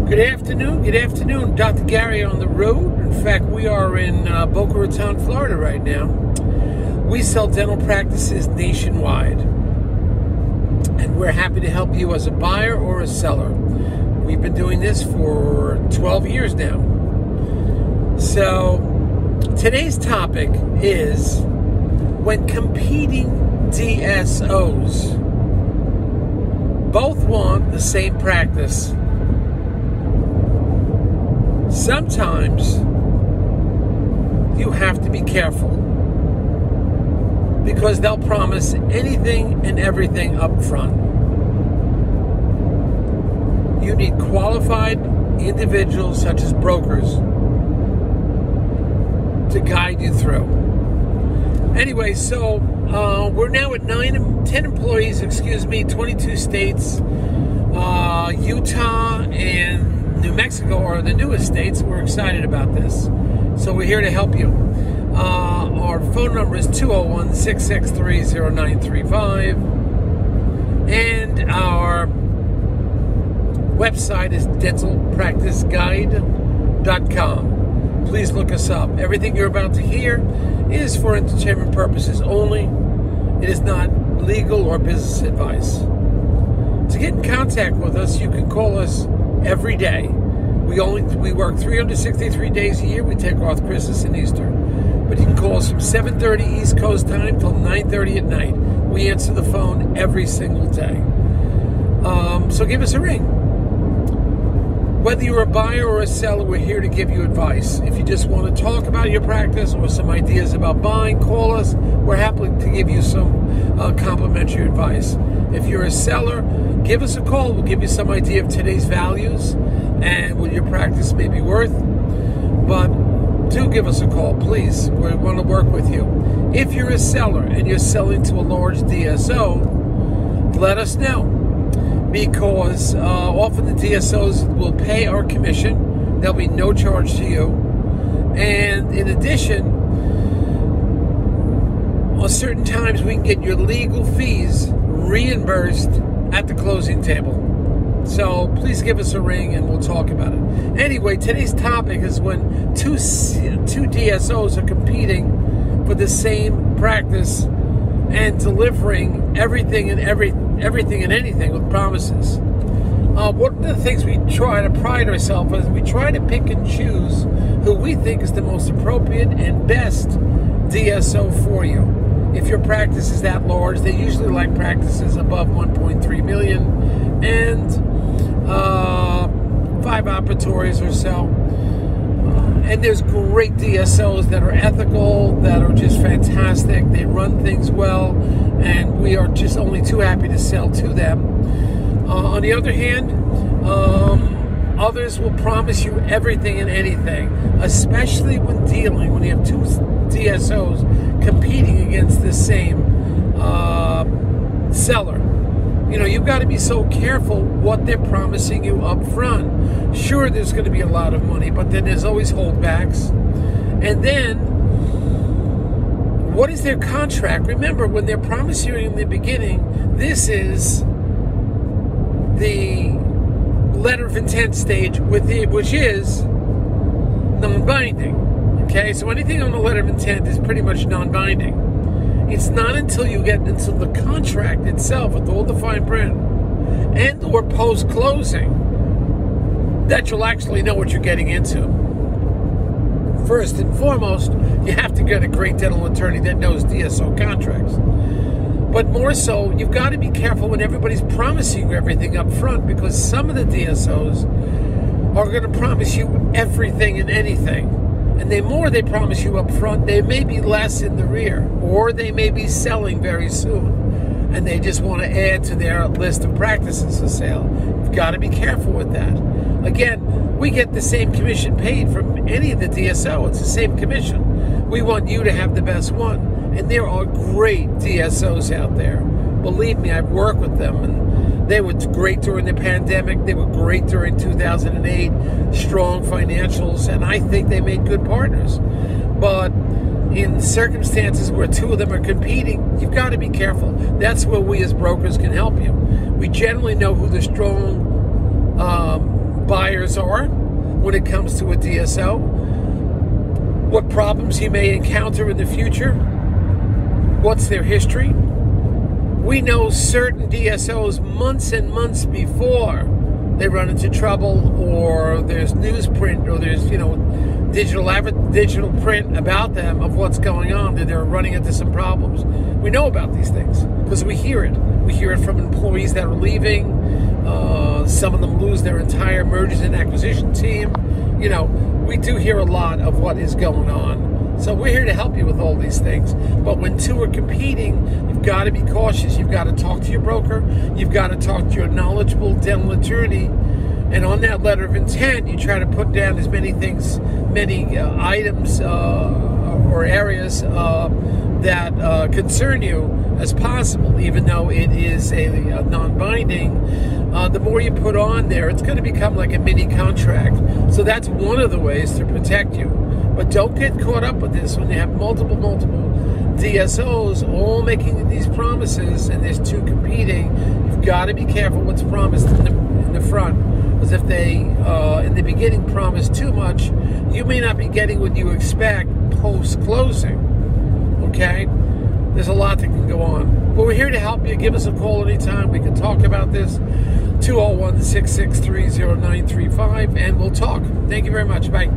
Good afternoon. Dr. Gary on the road. In fact, we are in Boca Raton, Florida right now. We sell dental practices nationwide, and we're happy to help you as a buyer or a seller. We've been doing this for 12 years now. So today's topic is when competing DSOs both want the same practice. Sometimes you have to be careful because they'll promise anything and everything up front. You need qualified individuals such as brokers to guide you through. Anyway, so we're now at 10 employees, 22 states. Utah and New Mexico are the newest states. We're excited about this. So we're here to help you. Our phone number is 201-663-0935. And our website is dentalpracticeguide.com. Please look us up. Everything you're about to hear is for entertainment purposes only. It is not legal or business advice. To get in contact with us, you can call us every day. We work 363 days a year. We take off Christmas and Easter. But you can call us from 7:30 East Coast time till 9:30 at night. We answer the phone every single day. So give us a ring. Whether you're a buyer or a seller, we're here to give you advice. If you just want to talk about your practice or some ideas about buying, call us. We're happy to give you some complimentary advice. If you're a seller, give us a call. We'll give you some idea of today's values and what your practice may be worth. But do give us a call, please. We want to work with you. If you're a seller and you're selling to a large DSO, let us know. Because often the DSOs will pay our commission. There'll be no charge to you. And in addition, on certain times we can get your legal fees reimbursed at the closing table. So please give us a ring and we'll talk about it. Anyway, today's topic is when two DSOs are competing for the same practice and delivering everything and anything with promises. One of the things we try to pride ourselves on is we try to pick and choose who we think is the most appropriate and best DSO for you. If your practice is that large, they usually like practices above 1.3 million and 5 operatories or so. And there's great DSOs that are ethical, that are just fantastic. They run things well, and we are just only too happy to sell to them. On the other hand, others will promise you everything and anything, especially when you have two DSOs competing against the same seller. You know, you've got to be so careful what they're promising you up front. Sure, there's going to be a lot of money, but then there's always holdbacks. And then, what is their contract? Remember, when they're promising you in the beginning, this is the letter of intent stage, which is non-binding. Okay, so anything on the letter of intent is pretty much non-binding. It's not until you get into the contract itself with all the fine print and or post-closing that you'll actually know what you're getting into. First and foremost, you have to get a great dental attorney that knows DSO contracts. But more so, you've got to be careful when everybody's promising you everything up front, because some of the DSOs are going to promise you everything and anything. And the more they promise you up front, they may be less in the rear, or they may be selling very soon, and they just want to add to their list of practices for sale. You've got to be careful with that. Again, we get the same commission paid from any of the DSO. It's the same commission. We want you to have the best one, and there are great DSOs out there. Believe me, I've worked with them, and they were great during the pandemic. They were great during 2008, strong financials, and I think they made good partners. But in circumstances where two of them are competing, you've got to be careful. That's where we as brokers can help you. We generally know who the strong buyers parameters are when it comes to a DSO, what problems you may encounter in the future, what's their history. We know certain DSOs months and months before they run into trouble, or there's newsprint, or there's, digital print about them of what's going on, that they're running into some problems. We know about these things because we hear it. We hear it from employees that are leaving. Some of them lose their entire mergers and acquisition team. We do hear a lot of what is going on. So we're here to help you with all these things. But when two are competing, you've got to be cautious. You've got to talk to your broker. You've got to talk to your knowledgeable dental attorney. And on that letter of intent, you try to put down as many things, many items or areas that concern you as possible, even though it is a non-binding. The more you put on there, it's going to become like a mini contract. So that's one of the ways to protect you. But don't get caught up with this when you have multiple DSOs all making these promises and there's two competing. You've got to be careful what's promised in the front. Because if they, in the beginning, promise too much, you may not be getting what you expect post-closing. Okay? There's a lot that can go on. But we're here to help you. Give us a call anytime. We can talk about this. 201-663-0935, and we'll talk. Thank you very much. Bye.